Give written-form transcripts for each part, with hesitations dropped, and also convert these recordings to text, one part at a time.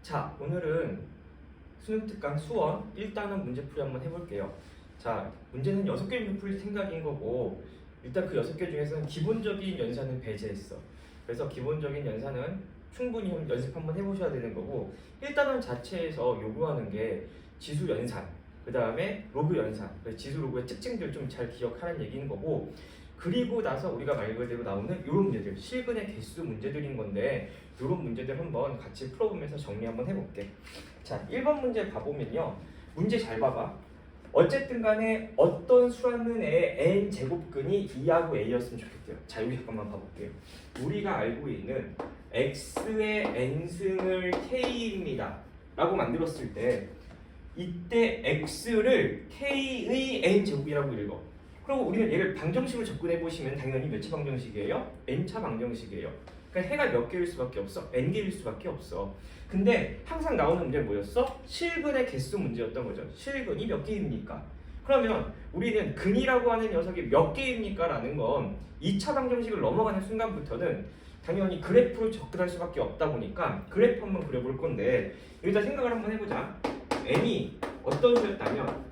자, 오늘은 수능 특강 수원 1단원 문제풀이 한번 해볼게요. 자, 문제는 6개 풀 생각인 거고, 일단 그 6개 중에서는 기본적인 연산은 배제했어. 그래서 기본적인 연산은 충분히 연습 한번 해보셔야 되는 거고, 1단원 자체에서 요구하는 게 지수 연산, 그 다음에 로그 연산, 지수 로그의 특징들 좀 잘 기억하라는 얘기인 거고, 그리고 나서 우리가 말 그대로 나오는 이런 문제들, 실근의 개수 문제들인 건데, 이런 문제들 한번 같이 풀어보면서 정리 한번 해볼게. 자, 1번 문제 봐보면요, 문제 잘 봐봐. 어쨌든 간에 어떤 수라는 애의 n 제곱근이 2하고 a였으면 좋겠대요. 자, 여기 잠깐만 봐볼게요. 우리가 알고 있는 x의 n승을 k입니다 라고 만들었을 때, 이때 x를 k의 n 제곱이라고 읽어. 그리고 우리는 얘를 방정식으로 접근해 보시면 당연히 몇 차 방정식이에요? n차 방정식이에요. 그러니까 해가 몇 개일 수밖에 없어? n개일 수밖에 없어. 근데 항상 나오는 문제는 뭐였어? 실근의 개수 문제였던 거죠. 실근이 몇 개입니까? 그러면 우리는 근이라고 하는 녀석이 몇 개입니까? 라는 건 2차 방정식을 넘어가는 순간부터는 당연히 그래프로 접근할 수밖에 없다 보니까 그래프 한번 그려볼 건데, 여기다 생각을 한번 해보자. n이 어떤 수였다면,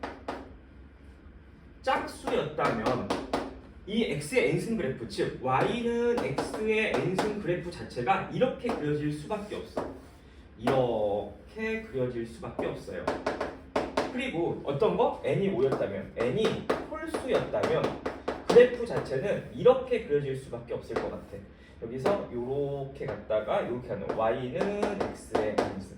짝수였다면 이 x의 n승 그래프, 즉 y는 x의 n승 그래프 자체가 이렇게 그려질 수밖에 없어. 이렇게 그려질 수밖에 없어요. 그리고 어떤 거? n이 5였다면, n이 홀수였다면 그래프 자체는 이렇게 그려질 수밖에 없을 것 같아. 여기서 이렇게 갔다가 이렇게 하는 y는 x의 n승.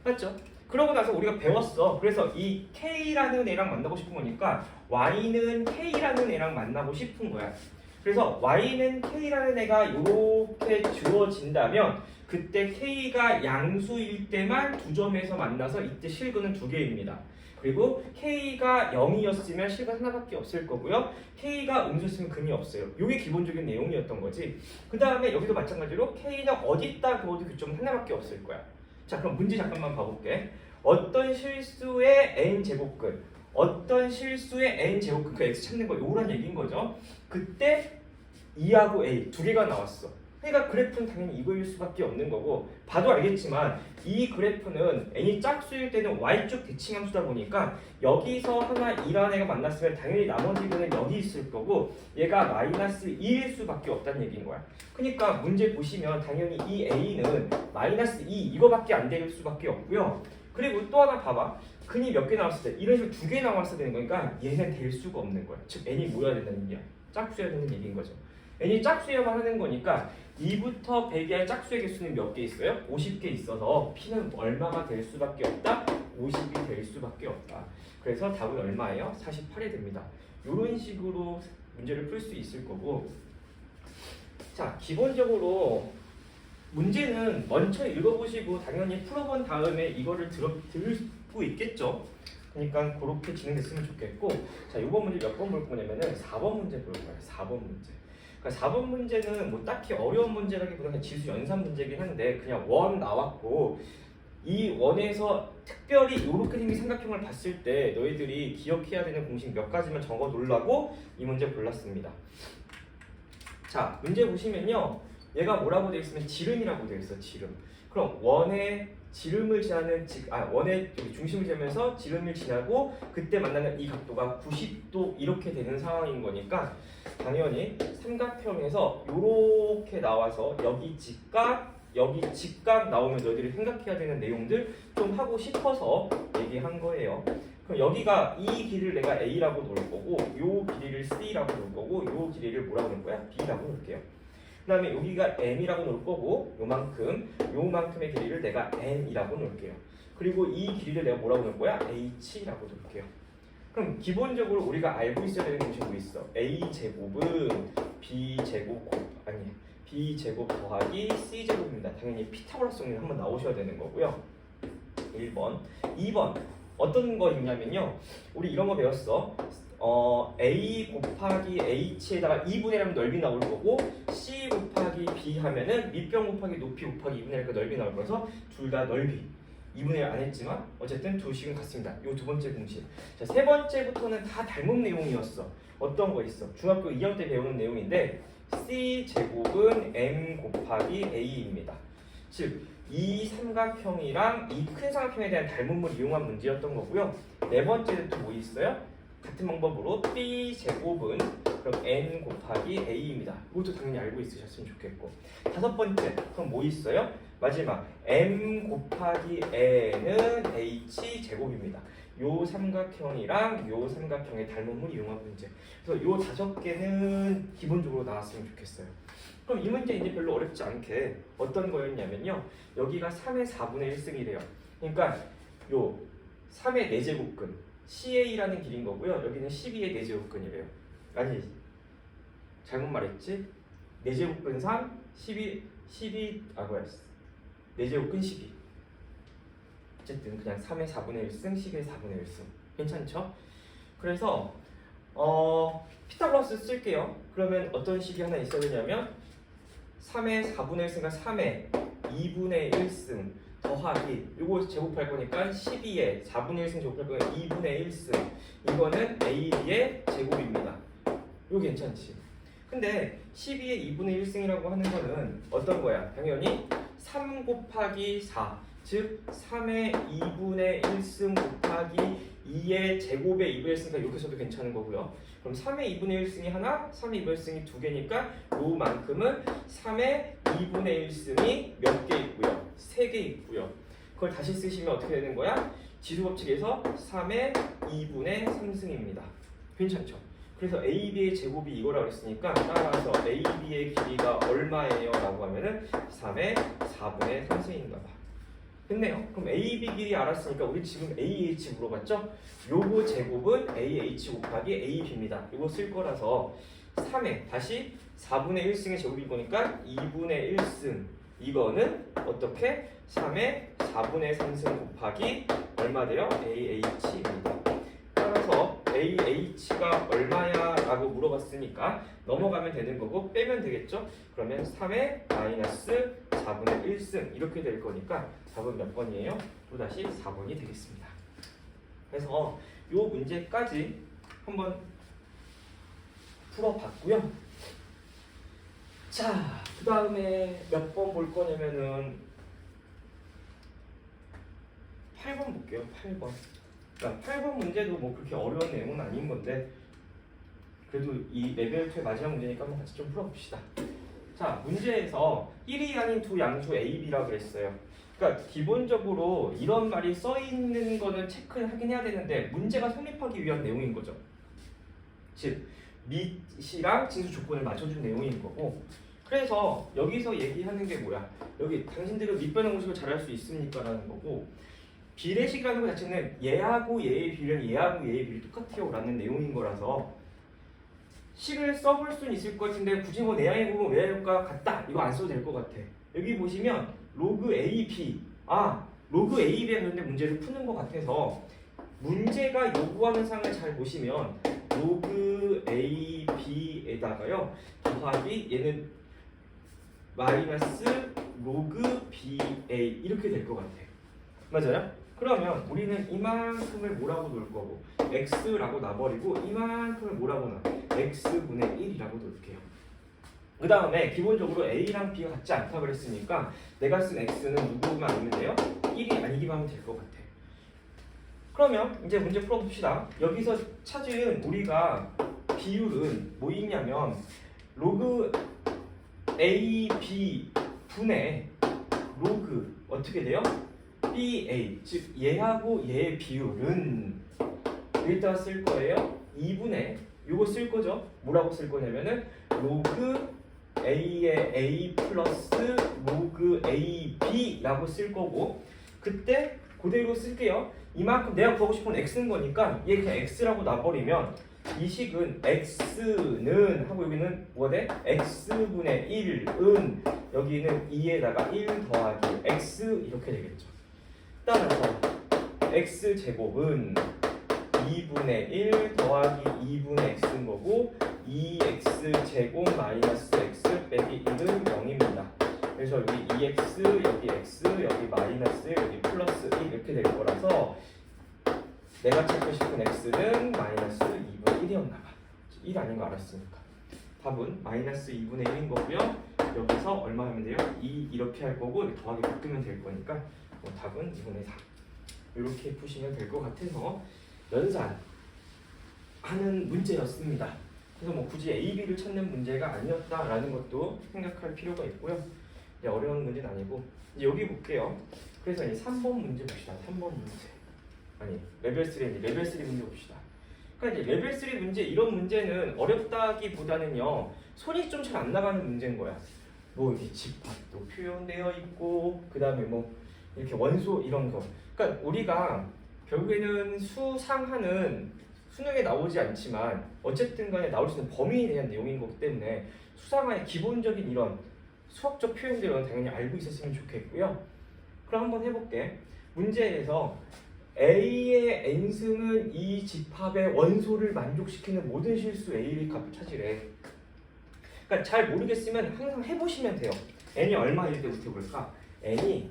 맞죠? 그러고 나서 우리가 배웠어. 그래서 이 K라는 애랑 만나고 싶은 거니까 Y는 K라는 애랑 만나고 싶은 거야. 그래서 Y는 K라는 애가 이렇게 주어진다면 그때 K가 양수일 때만 두 점에서 만나서 이때 실근은 2개입니다. 그리고 K가 0이었으면 실근 하나밖에 없을 거고요. K가 음수였으면 근이 없어요. 이게 기본적인 내용이었던 거지. 그 다음에 여기도 마찬가지로 K는 어디다 그어도 교점 하나밖에 없을 거야. 자, 그럼 문제 잠깐만 봐볼게. 어떤 실수의 n제곱근, 어떤 실수의 n제곱근, 그 x 찾는 거 요란 얘기인 거죠. 그때 2하고 a 2개가 나왔어. 그러니까 그래프는 당연히 이거일 수밖에 없는 거고, 봐도 알겠지만 이 그래프는 n이 짝수일 때는 y축 대칭함수다 보니까 여기서 하나 2라는 애가 만났으면 당연히 나머지 근은 여기 있을 거고, 얘가 마이너스 2일 수밖에 없다는 얘기인 거야. 그러니까 문제 보시면 당연히 이 a는 마이너스 2 이거밖에 안 될 수밖에 없고요. 그리고 또 하나 봐봐. 근이 몇 개 나왔을 때 이런 식으로 2개 나왔어야 되는 거니까 얘는 될 수가 없는 거야. 즉 n이 뭐여야 된다는 얘기야? 짝수여야 되는 얘기인 거죠. n이 짝수여야만 하는 거니까 2부터 100의 짝수의 개수는 몇 개 있어요? 50개 있어서 p는 얼마가 될 수밖에 없다? 50이 될 수밖에 없다. 그래서 답은 얼마예요? 48이 됩니다. 이런 식으로 문제를 풀 수 있을 거고, 자, 기본적으로 문제는 먼저 읽어보시고 당연히 풀어본 다음에 이거를 들고 있겠죠. 그러니까 그렇게 진행됐으면 좋겠고, 자, 이번 문제 몇 번 볼 거냐면은 4번 문제 볼 거예요. 4번 문제. 그러니까 4번 문제는 뭐 딱히 어려운 문제라기보다는 지수 연산 문제긴 한데, 그냥 원 나왔고 이 원에서 특별히 이렇게 생긴 삼각형을 봤을 때 너희들이 기억해야 되는 공식 몇 가지만 적어 놓으려고 이 문제 골랐습니다. 자, 문제 보시면요, 얘가 뭐라고 되어 있으면 지름이라고 되어 있어. 지름. 그럼 원의 지름을 지나는 원의 중심을 지나면서 지름을 지나고 그때 만나는 이 각도가 90도 이렇게 되는 상황인 거니까 당연히 삼각형에서 이렇게 나와서 여기 직각 나오면 너희들이 생각해야 되는 내용들 좀 하고 싶어서 얘기한 거예요. 그럼 여기가 이 길이를 내가 A라고 놓을 거고, 요 길이를 C라고 놓을 거고, 요 길이를 뭐라고 놓을 거야? B라고 놓을게요. 그 다음에 여기가 M이라고 놓을 거고, 요만큼의 길이를 내가 N이라고 놓을게요. 그리고 이 길이를 내가 뭐라고 놓을 거야? H라고 놓을게요. 그럼 기본적으로 우리가 알고 있어야 되는 것이 뭐 있어? A제곱은 B제곱 더하기 C제곱입니다. 당연히 피타고라스 정리 한번 나오셔야 되는 거고요. 1번. 2번. 어떤 거 있냐면요, 우리 이런 거 배웠어. A 곱하기 H에다가 2분의 1 하면 넓이 나올 거고, C 곱하기 B 하면은 밑변 곱하기 높이 곱하기 2분의 1그 넓이 나올 거라서 둘 다 넓이 2분의 1 안 했지만 어쨌든 두 식은 같습니다. 요 두 번째 공식. 자, 세 번째부터는 다 닮은 내용이었어. 어떤 거 있어? 중학교 2학년 때 배우는 내용인데, C 제곱은 M 곱하기 A입니다. 즉 이 삼각형이랑 이 큰 삼각형에 대한 닮음을 이용한 문제였던 거고요. 네 번째는 또 뭐 있어요? 같은 방법으로 b 제곱은 그럼 n 곱하기 a입니다. 이것도 당연히 알고 있으셨으면 좋겠고. 다섯 번째 그럼 뭐 있어요? 마지막 m 곱하기 n은 h 제곱입니다. 요 삼각형이랑 요 삼각형의 닮음을 이용한 문제. 그래서 요 다섯 개는 기본적으로 나왔으면 좋겠어요. 그럼 이 문제 이제 별로 어렵지 않게 어떤 거였냐면요. 여기가 3의 4분의 1승이래요. 그러니까 요 3의 4제곱근 CA라는 길인 거고요. 여기는 12의 4제곱근이래요. 아니 잘못 말했지? 4제곱근 3, 4제곱근 12. 어쨌든 그냥 3의 4분의 1승, 10의 4분의 1승. 괜찮죠? 그래서 피타고라스 쓸게요. 그러면 어떤 식이 하나 있어야 되냐면 3의 4분의 1승과 3의 2분의 1승 더하기 이거 제곱할 거니까 12의 4분의 1승 제곱할 거니까 2분의 1승 이거는 AB의 제곱입니다. 이거 괜찮지? 근데 12의 2분의 1승이라고 하는 거는 어떤 거야? 당연히 3 곱하기 4 즉 3의 2분의 1승 곱하기 2의 제곱의 2분의 1승이니까 이렇게 써도 괜찮은 거고요. 그럼 3의 2분의 1승이 하나, 3의 2분의 1승이 두 개니까 요만큼은 3의 2분의 1승이 몇 개 있고요? 3개 있고요. 그걸 다시 쓰시면 어떻게 되는 거야? 지수법칙에서 3의 2분의 3승입니다. 괜찮죠? 그래서 AB의 제곱이 이거라고 했으니까 따라서 AB의 길이가 얼마예요? 라고 하면은 3의 4분의 3승인가 봐. 됐네요. 그럼 AB 길이 알았으니까 우리 지금 AH 물어봤죠? 요거 제곱은 AH 곱하기 AB입니다. 요거 쓸 거라서 3의 다시 4분의 1승의 제곱일 거니까 2분의 1승 이거는 어떻게? 3의 4분의 3승 곱하기 얼마 돼요? AH입니다. 따라서 AH가 얼마야? 라고 물어봤으니까 넘어가면 되는 거고 빼면 되겠죠? 그러면 3의 마이너스 4분의 1승 이렇게 될 거니까 답은 몇 번이에요? 또다시 4번이 되겠습니다. 그래서 이 문제까지 한번 풀어봤고요. 자, 그 다음에 몇 번 볼 거냐면은 8번 볼게요. 8번. 그러니까 8번 문제도 뭐 그렇게 어려운 내용은 아닌 건데 그래도 이 레벨 2의 마지막 문제니까 한번 같이 좀 풀어봅시다. 자, 문제에서 1이 아닌 두 양수 A, B라고 그랬어요. 그러니까 기본적으로 이런 말이 써 있는 거는 체크를 하긴 해야 되는데 문제가 성립하기 위한 내용인 거죠. 즉 밑이랑 진수 조건을 맞춰준 내용인 거고. 그래서 여기서 얘기하는 게 뭐야? 여기 당신들은 밑변형 공식을 잘할 수 있습니까? 라는 거고 비례식이라는 것 자체는 얘하고 얘의 비례는 얘하고 얘의 비례 똑같아요 라는 내용인 거라서 식을 써볼 수는 있을 것 같은데 굳이 뭐 내향의 부분 외향과 같다 이거 안 써도 될 것 같아. 여기 보시면 로그 AB 로그 AB에 관련된 문제를 푸는 것 같아서 문제가 요구하는 사항을 잘 보시면 로그 AB에다가요 더하기 얘는 마이너스 로그 BA 이렇게 될 것 같아. 맞아요? 그러면 우리는 이만큼을 뭐라고 놓을 거고 x라고 놔버리고 이만큼을 뭐라고 놔? x분의 1이라고 놓을게요. 그 다음에 기본적으로 a랑 b가 같지 않다고 그랬으니까 내가 쓴 x는 누구만 아니면 돼요? 1이 아니기만 하면 될 것 같아. 그러면 이제 문제 풀어봅시다. 여기서 찾은 우리가 비율은 뭐 있냐면 로그 a, b 분의 로그 어떻게 돼요? BA 즉 얘하고 얘의 비율은 여기다가 쓸 거예요. 2분의 요거 쓸 거죠. 뭐라고 쓸 거냐면은 로그 A의 A 플러스 로그 AB라고 쓸 거고 그때 그대로 쓸게요. 이만큼 내가 구하고 싶은 x는 거니까 얘 그냥 x라고 놔버리면 이 식은 x는 하고 여기는 뭐가 돼? x분의 1은 여기는 2에다가 1 더하기 x 이렇게 되겠죠. 따라서 x제곱은 2분의 1 더하기 2분의 x인 거고 2x제곱 마이너스 x 빼기 1은 0입니다. 그래서 여기 2x, 여기 x, 여기 마이너스, 여기 플러스 1 이렇게 될 거라서 내가 찾고 싶은 x는 마이너스 2분의 1이었나 봐. 1 아닌 거 알았으니까 답은 마이너스 2분의 1인 거고요. 여기서 얼마 하면 돼요? 2 이렇게 할 거고 이렇게 더하기 바꾸면 될 거니까 답은 2분의 4 이렇게 푸시면 될 것 같아서 연산하는 문제였습니다. 그래서 뭐 굳이 A, B를 찾는 문제가 아니었다라는 것도 생각할 필요가 있고요. 이제 어려운 문제는 아니고 이제 여기 볼게요. 그래서 이 3번 문제 봅시다. 3번 문제 아니 레벨 3 레벨 3 문제 봅시다. 그러니까 이제 레벨 3 문제 이런 문제는 어렵다기보다는요 손이 좀 잘 안 나가는 문제인 거야. 뭐 이렇게 집합도 표현되어 있고 그 다음에 뭐 이렇게 원소 이런 거. 그러니까 우리가 결국에는 수상하는 수능에 나오지 않지만 어쨌든 간에 나올 수 있는 범위에 대한 내용인 거기 때문에 수상하의 기본적인 이런 수학적 표현들은 당연히 알고 있었으면 좋겠고요. 그럼 한번 해볼게. 문제에서 A의 n승은 이 집합의 원소를 만족시키는 모든 실수 A의 값을 찾으래. 그러니까 잘 모르겠으면 항상 해보시면 돼요. n이 얼마일 때부터 해볼까? n이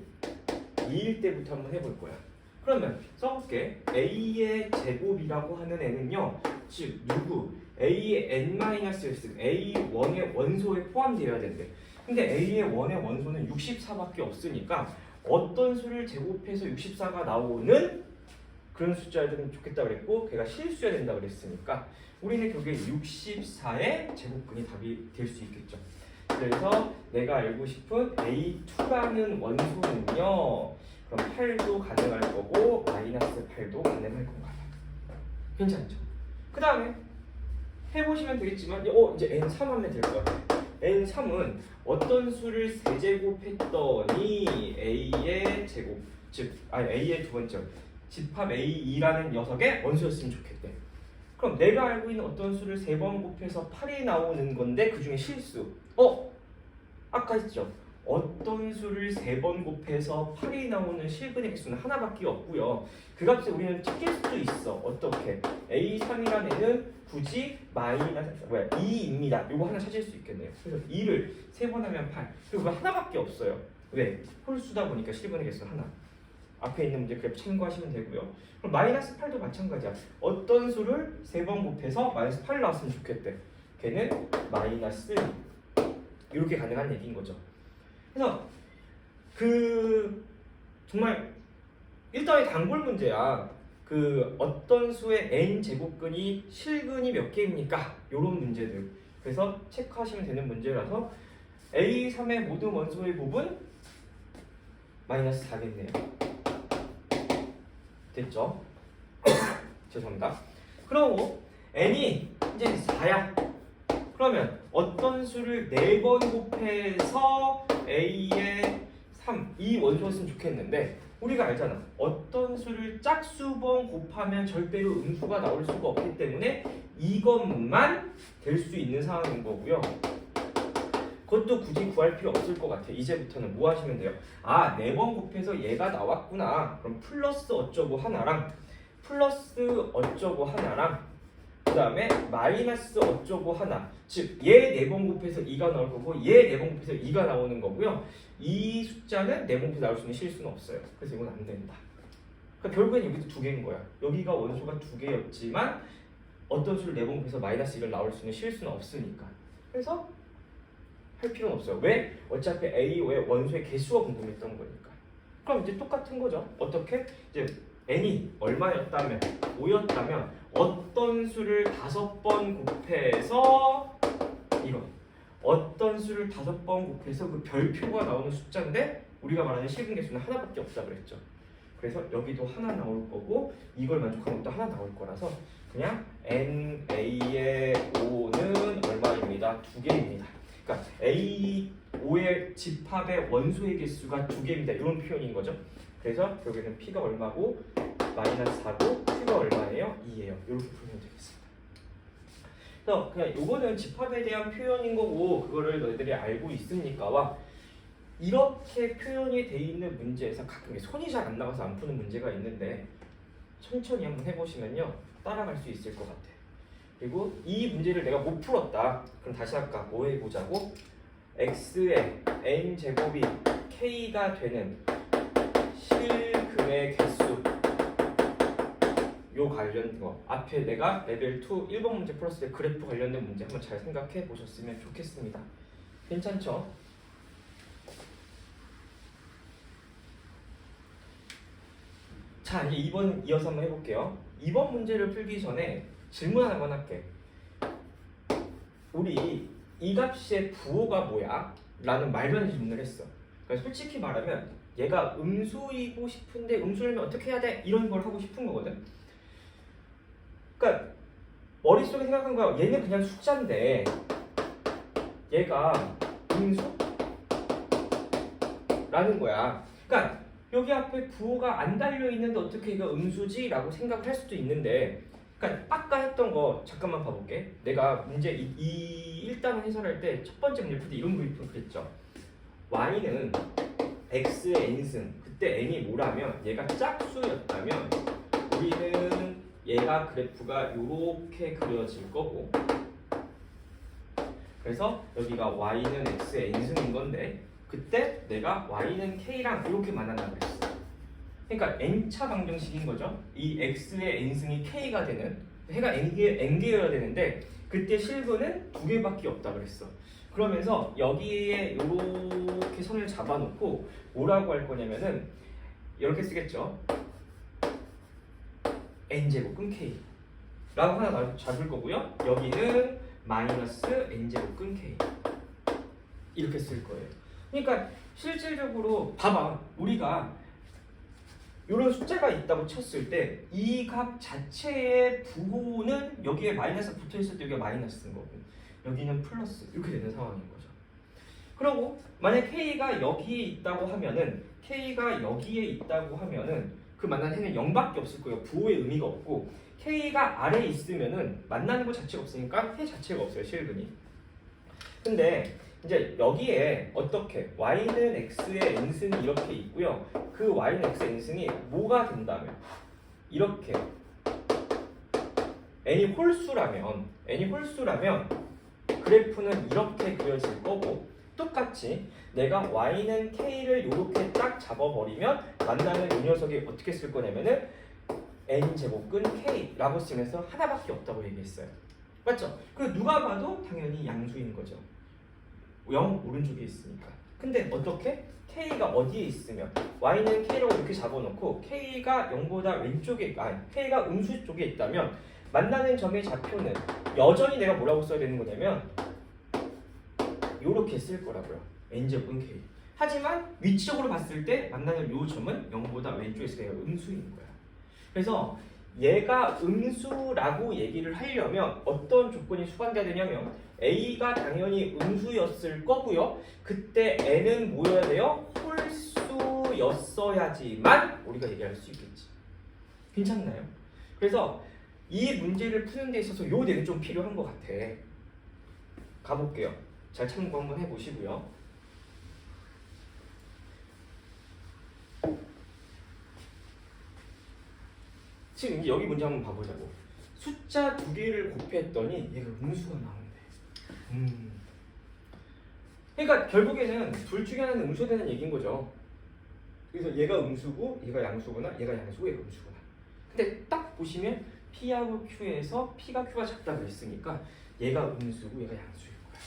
2일 때부터 한번 해볼 거야. 그러면 써볼게. A의 제곱이라고 하는 n은요, 즉 누구? A의 n-1승, A1의 원소에 포함되어야 된대. 근데 A의 1의 원소는 64밖에 없으니까 어떤 수를 제곱해서 64가 나오는 그런 숫자들은 좋겠다 그랬고 걔가 실수여야 된다 그랬으니까 우리는 결국에 64의 제곱근이 답이 될 수 있겠죠. 그래서 내가 알고 싶은 A2라는 원소는요, 그럼 8도 가능할 거고 마이너스 8도 가능할 건가? 괜찮죠? 그 다음에 해보시면 되겠지만 이제 N3 하면 될 것 같아요. N3은 어떤 수를 세제곱했더니 A의 제곱, 즉 A의 두 번째 집합 A2라는 녀석의 원소였으면 좋겠대. 그럼 내가 알고 있는 어떤 수를 3번 곱해서 8이 나오는 건데 그 중에 실수. 아까 했죠. 어떤 수를 3번 곱해서 8이 나오는 실근의 개수는 하나밖에 없고요. 그 값을 우리는 찾을 수도 있어. 어떻게? A3이라는 애는 굳이 마이너스 2입니다. 이거 하나 찾을 수 있겠네요. 그래서 2를 3번 하면 8. 그리고 그거 하나밖에 없어요. 왜? 홀수다 보니까 실근의 개수 하나. 앞에 있는 문제 그래프 참고하시면 되고요. 그럼 마이너스 8도 마찬가지야. 어떤 수를 3번 곱해서 마이너스 8 나왔으면 좋겠대. 걔는 마이너스 이렇게 가능한 얘기인 거죠. 그래서 정말 일단의 단골 문제야. 어떤 수의 n 제곱근이 실근이 몇 개입니까? 이런 문제들. 그래서 체크하시면 되는 문제라서 A3의 모든 원소의 곱은 마이너스 4겠네요. 됐죠? 죄송합니다. 그러고 n이 이제 4야. 그러면 어떤 수를 4번 곱해서 a의 3, 이 원소였으면 좋겠는데 우리가 알잖아. 어떤 수를 짝수번 곱하면 절대로 음수가 나올 수가 없기 때문에 이것만 될 수 있는 상황인 거고요. 그것도 굳이 구할 필요 없을 것 같아. 이제부터는 뭐 하시면 돼요? 4번 곱해서 얘가 나왔구나. 그럼 플러스 어쩌고 하나랑 플러스 어쩌고 하나랑 그 다음에 마이너스 어쩌고 하나. 즉 얘 4번 곱해서 2가 나올 거고 얘 4번 곱해서 2가 나오는 거고요. 이 숫자는 4번 곱해서 나올 수 있는 실수는 없어요. 그래서 이건 안 된다. 그러니까 결국엔 여기도 2개인 거야. 여기가 원소가 2개였지만 어떤 수를 4번 곱해서 마이너스 1을 나올 수 있는 실수는 없으니까. 그래서 할 필요는 없어요. 왜? 어차피 A의 원소의 개수가 궁금했던 거니까. 그럼 이제 똑같은 거죠. 어떻게? 이제 n이 얼마였다면 5였다면 어떤 수를 5번 곱해서 이거 어떤 수를 5번 곱해서 그 별표가 나오는 숫자인데 우리가 말하는 실근 개수는 하나밖에 없다 그랬죠. 그래서 여기도 하나 나올 거고 이걸 만족하는 것도 하나 나올 거라서 그냥 NA의 5는 얼마입니다? 2개입니다. 그러니까 A5의 집합의 원소의 개수가 2개입니다. 이런 표현인 거죠. 그래서 결국에는 P가 얼마고 마이너스 4고 Q가 얼마예요? 2예요. 이렇게 풀면 되겠습니다. 그래서 그냥 요거는 집합에 대한 표현인 거고 그거를 너희들이 알고 있으니까와 이렇게 표현이 돼 있는 문제에서 가끔 손이 잘 안 나가서 안 푸는 문제가 있는데 천천히 한번 해보시면요 따라갈 수 있을 것 같아요. 그리고 이 문제를 내가 못 풀었다. 그럼 다시 할까? 뭐 해보자고? x의 n제곱이 k가 되는 실근의 개수 요 관련 거 앞에 내가 레벨 2 1번 문제 풀었을 때 그래프 관련된 문제 한번 잘 생각해 보셨으면 좋겠습니다. 괜찮죠? 자, 이제 2번 이어서 한번 해볼게요. 2번 문제를 풀기 전에 질문 하나만 할게. 우리 이 값의 부호가 뭐야? 라는 말도 안 되는 질문을 했어. 그러니까 솔직히 말하면 얘가 음수이고 싶은데 음수려면 어떻게 해야 돼? 이런 걸 하고 싶은 거거든. 그러니까 머릿속에 생각한 거야. 얘는 그냥 숫자인데 얘가 음수라는 거야. 그러니까 여기 앞에 부호가 안 달려있는데 어떻게 이거 음수지? 라고 생각을 할 수도 있는데, 그러니까 아까 했던 거 잠깐만 봐볼게. 내가 문제 이 1단원 해설할 때 첫 번째 문제 풀 때 이런 그래프 그랬죠. y는 x의 n승, 그때 n이 뭐라면 얘가 짝수였다면 우리는 얘가 그래프가 이렇게 그려질 거고, 그래서 여기가 y는 x의 n승인 건데 그때 내가 y는 k랑 이렇게 만난다고 했어. 그러니까 n차 방정식인 거죠. 이 x의 n승이 k가 되는, 해가 n개여야 되는데 그때 실근은 2개밖에 없다 그랬어. 그러면서 여기에 이렇게 선을 잡아놓고 뭐라고 할 거냐면은 이렇게 쓰겠죠. n제곱근 k 라고 하나 잡을 거고요. 여기는 마이너스 n제곱근 k 이렇게 쓸 거예요. 그러니까 실질적으로 봐봐. 우리가 이런 숫자가 있다고 쳤을 때 이 값 자체의 부호는 여기에 마이너스 붙어있을 때 여기가 마이너스인 거고 여기는 플러스 이렇게 되는 상황인 거죠. 그리고 만약 k가 여기에 있다고 하면은 그 만난 해는 0밖에 없을 거예요. 부호의 의미가 없고 k가 아래에 있으면은 만나는 것 자체가 없으니까 해 자체가 없어요. 실근이. 근데 이제 여기에 어떻게 y는 x의 n승이 이렇게 있고요. 그 y는 x의 n승이 뭐가 된다면 이렇게 n이 홀수라면 그래프는 이렇게 그려질 거고, 똑같이 내가 y는 k를 이렇게 딱 잡아버리면 만나는 이 녀석이 어떻게 쓸 거냐면은 n제곱근 k라고 쓰면서 하나밖에 없다고 얘기했어요. 맞죠? 그리고 누가 봐도 당연히 양수인 거죠. 0 오른쪽에 있으니까. 근데 어떻게? k가 어디에 있으면 y는 k라고 이렇게 잡아놓고 k가 0보다 왼쪽에, k가 음수 쪽에 있다면 만나는 점의 좌표는 여전히 내가 뭐라고 써야 되는 거냐면 요렇게 쓸 거라고요. n제곱은 k. 하지만 위치적으로 봤을 때 만나는 요 점은 0보다 왼쪽에 있으니까 음수인 거야. 그래서 얘가 음수라고 얘기를 하려면 어떤 조건이 수반돼야 되냐면 a가 당연히 음수였을 거고요. 그때 n은 뭐여야 돼요? 홀수였어야지만 우리가 얘기할 수 있겠지. 괜찮나요? 그래서 이 문제를 푸는 데 있어서 요 내용이 좀 필요한 것 같아. 가볼게요. 잘 참고 한번 해보시고요. 지금 여기 문제 한번 봐보자고. 숫자 2개를 곱했더니 얘가 음수가 나오는데. 그러니까 결국에는 둘 중에 하나는 음수가 되는 얘기인 거죠. 그래서 얘가 음수고 얘가 양수구나, 얘가 양수고 얘가 음수구나. 근데 딱 보시면 P하고 Q에서 P가 Q가 작다 그랬으니까 얘가 음수고 얘가 양수일 거야.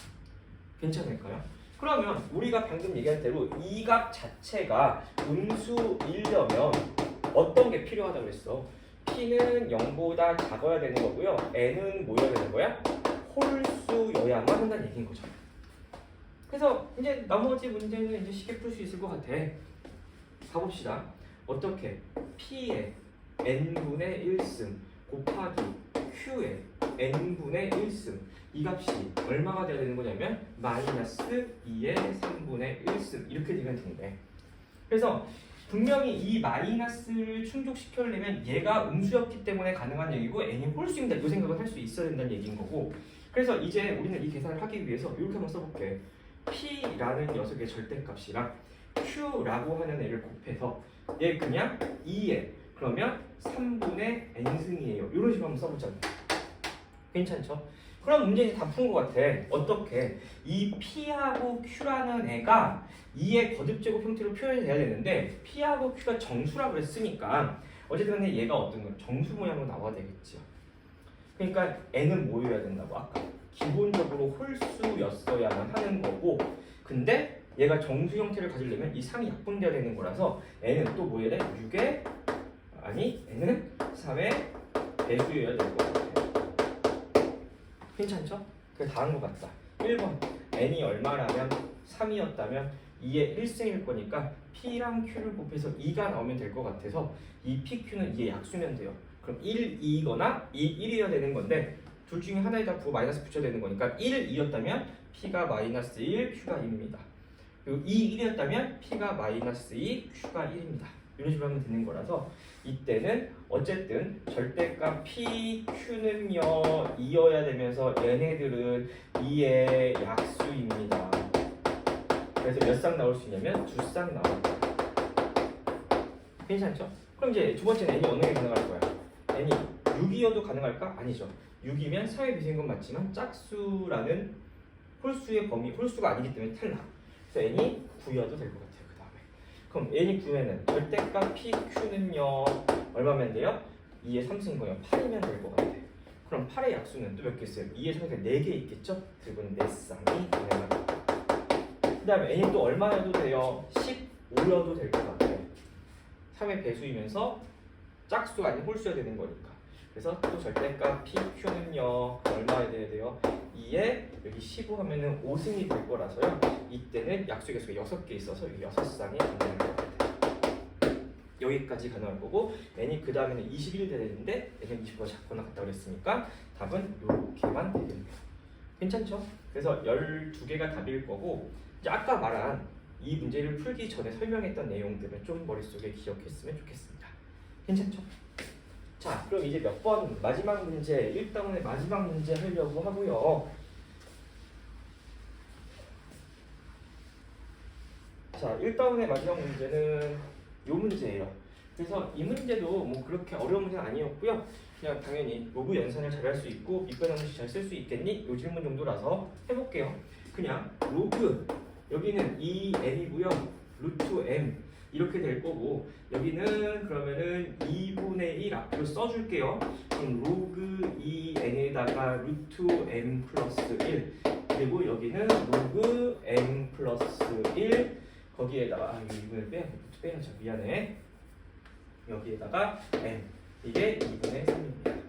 괜찮을까요? 그러면 우리가 방금 얘기한 대로 이 값 자체가 음수이려면 어떤 게 필요하다고 그랬어? P는 0보다 작아야 되는 거고요. N은 뭐여야 되는 거야? 홀수여야만 한다는 얘기인 거죠. 그래서 이제 나머지 문제는 이제 쉽게 풀 수 있을 것 같아. 가봅시다. 어떻게? P의 n분의 1승 곱하기 Q의 n분의 1승, 이 값이 얼마가 돼야 되는 거냐면 마이너스 2의 3분의 1승 이렇게 되면 된대. 그래서 분명히 이 마이너스를 충족시키려면 얘가 음수였기 때문에 가능한 얘기고 n이 홀수입니다. 이 생각을 할 수 있어야 된다는 얘기인 거고, 그래서 이제 우리는 이 계산을 하기 위해서 이렇게 한번 써볼게. P라는 녀석의 절대값이랑 Q라고 하는 애를 곱해서 얘 그냥 2에 그러면 3분의 n승이에요. 이런 식으로 한번 써보자고요. 괜찮죠? 그럼 문제 이제 다 푼 것 같아. 어떻게? 이 P하고 Q라는 애가 2의 거듭제곱 형태로 표현이 돼야 되는데 P하고 Q가 정수라고 그랬으니까 어쨌든 간에 얘가 어떤 건 정수 모양으로 나와야 되겠죠. 그러니까 n은 뭐여야 된다고? 아까 기본적으로 홀수였어야만 하는 거고, 근데 얘가 정수 형태를 가지려면 이 3이 약분돼야 되는 거라서 n은 또 뭐 해야 돼? 아니 n은 3의 배수여야 될 것 같아요. 괜찮죠? 그게 다 한 것 같다. 1번 n이 얼마라면 3이었다면 2의 1승일 거니까 P랑 Q를 곱해서 2가 나오면 될 것 같아서 이 PQ는 2의 약수면 돼요. 그럼 1, 2거나 2, 1이어야 되는 건데 둘 중에 하나에다 마이너스 붙여야 되는 거니까 1, 2였다면 P가 마이너스 1, Q가 1입니다. 그리고 2, 1이었다면 P가 마이너스 2, Q가 1입니다. 이런 식으로 하면 되는 거라서 이때는 어쨌든 절대값 P, Q는요 2여야 되면서 얘네들은 2의 약수입니다. 그래서 몇 쌍 나올 수 있냐면 2쌍 나옵니다. 괜찮죠? 그럼 이제 두 번째는 n이 어느 게 가능할 거야? n이 6이어도 가능할까? 아니죠. 6이면 3의 배수인 건 맞지만 짝수라는 홀수의 범위, 홀수가 아니기 때문에 탈락. 그래서 n이 9여도 될 것 같아요. 그 다음에 그럼 n이 9면은 절대값 PQ는요 얼마면 돼요? 2의 3승인 거예요. 8이면 될 것 같아. 그럼 8의 약수는 또 몇 개 있어요? 2의 3승이 4개 있겠죠? 그리고는 4쌍이 가능합니다. 그 다음에 n이 또 얼마여도 돼요? 15여도 될 것 같아요. 3의 배수이면서 짝수가 아닌 홀수여야 되는 거니까. 그래서 또 절대값 PQ는요 얼마에 돼야 돼요? 2에 여기 15 하면은 5승이 될 거라서요. 이때는 약수 개수가 6개 있어서 6쌍이 가능할 것 같아요. 여기까지 가능할 거고 n이 그 다음에는 21 돼야 되는데 n은 20보다 작거나 같다고 그랬으니까 답은 이렇게만 되겠네요. 괜찮죠? 그래서 12개가 답일 거고 이제 아까 말한 이 문제를 풀기 전에 설명했던 내용들은 좀 머릿속에 기억했으면 좋겠습니다. 괜찮죠? 자, 그럼 이제 몇 번 마지막 문제 1단원의 마지막 문제 하려고 하고요. 자, 1단원의 마지막 문제는 이 문제예요. 그래서 이 문제도 뭐 그렇게 어려운 문제는 아니었고요. 그냥 당연히 로그 연산을 잘할 수 있고 밑변 함수 잘 쓸 수 있겠니? 이 질문 정도라서 해볼게요. 그냥 로그 여기는 2n이고요. 루트 m 이렇게 될 거고 여기는 그러면은 2분의 1 앞으로 써줄게요. 그럼 로그 2n에다가 루트 m 플러스 1 그리고 여기는 로그 m 플러스 1 거기에다가 이거 2분의 빼야죠. 미안해. 여기에다가 m 이게 2분의 3입니다.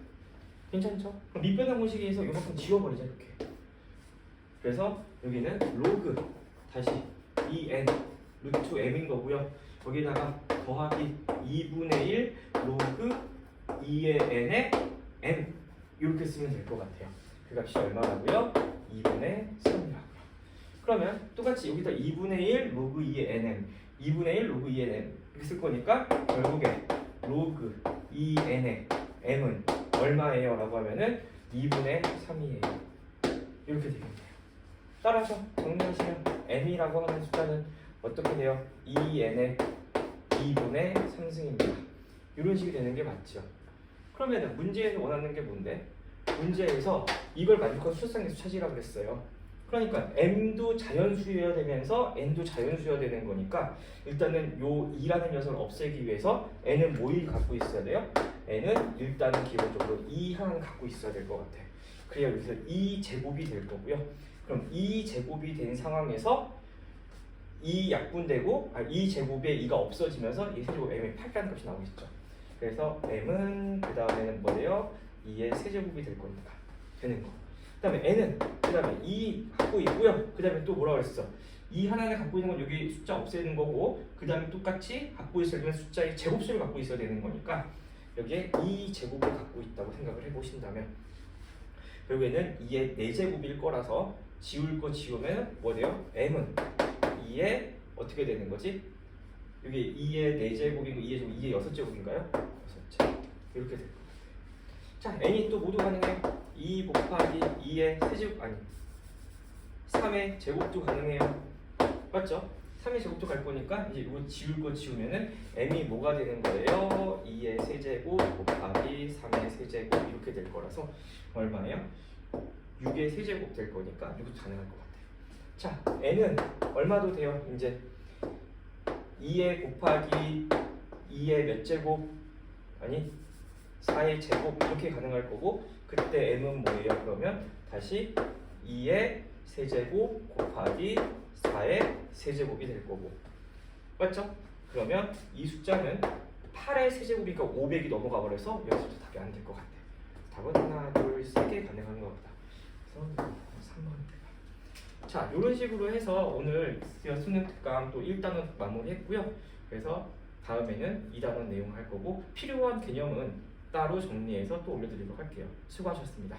괜찮죠? 그럼 밑변환 공식에서 이만큼 지워버리자 이렇게. 그래서 여기는 로그 다시 2n 루트 m인 거고요. 거기다가 더하기 2분의 1 로그 2의 n에 m 이렇게 쓰면 될 것 같아요. 그 값이 얼마라고요? 2분의 3이라고요. 그러면 똑같이 여기다 2분의 1 로그 2의 nm 2분의 1 로그 2의 n 이렇게 쓸 거니까 결국에 로그 2n의 m은 얼마예요? 라고 하면은 2분의 3이에요. 이렇게 되겠네요. 따라서 정리하시면 m이라고 하는 숫자는 어떻게 돼요? 2n의 2분의 3승입니다. 이런 식이 되는 게 맞죠? 그러면 문제에서 원하는 게 뭔데? 문제에서 이걸 만족한 수상에서 찾으라고 그랬어요. 그러니까 m도 자연수여야 되면서 n도 자연수여야 되는 거니까 일단은 요 2라는 녀석을 없애기 위해서 n은 뭐를 갖고 있어야 돼요? n은 일단은 기본적으로 2 하나는 갖고 있어야 될 것 같아요. 그래야 여기서 2제곱이 될 거고요. 그럼 2제곱이 된 상황에서 2 약분되고 2제곱에 2가 없어지면서 이 세제곱 m의 8이라는 값이 나오겠죠. 그래서 m은 그 다음에는 뭐래요? 2의 세제곱이 될 거니까 되는 거. 그 다음에 n은 그 다음에 2 갖고 있고요. 그 다음에 또 뭐라고 했어? 2 하나를 갖고 있는 건 여기 숫자 없애는 거고 그 다음에 똑같이 갖고 있으려면 숫자의 제곱수를 갖고 있어야 되는 거니까 여기에 2제곱을 갖고 있다고 생각을 해보신다면 결국에는 2의 4제곱일 거라서 지울 거 지우면 뭐 돼요? m은 2의 어떻게 되는 거지? 여기 2의 4제곱이고 2의 6제곱인가요? 6제곱 이렇게 될 거예요. 자, n이 또 모두 가능해요. 2 곱하기 2의 세제곱 아니 3의 제곱도 가능해요. 맞죠? 3의 제곱도 갈 거니까 이제 이거 지울 거 지우면은 m이 뭐가 되는 거예요? 2의 세제곱 곱하기 3의 세제곱 이렇게 될 거라서 얼마예요? 6의 세제곱 될 거니까 이것도 가능할 것 같아요. 자, n은 얼마도 돼요? 이제 2의 곱하기 2의 몇 제곱? 아니 4의 제곱 이렇게 가능할 거고 그때 m은 뭐예요? 그러면 다시 2의 세제곱 곱하기 4의 세제곱이 될 거고 맞죠? 그러면 이 숫자는 8의 세제곱이니까 500이 넘어가 버려서 여기서부터 답이 안 될 것 같아. 답은 하나, 둘, 세 개 가능한 것 같다. 그래서 3번. 자, 이런 식으로 해서 오늘 수능 특강 또 1단원 마무리했고요. 그래서 다음에는 2단원 내용 할 거고 필요한 개념은 따로 정리해서 또 올려드리도록 할게요. 수고하셨습니다.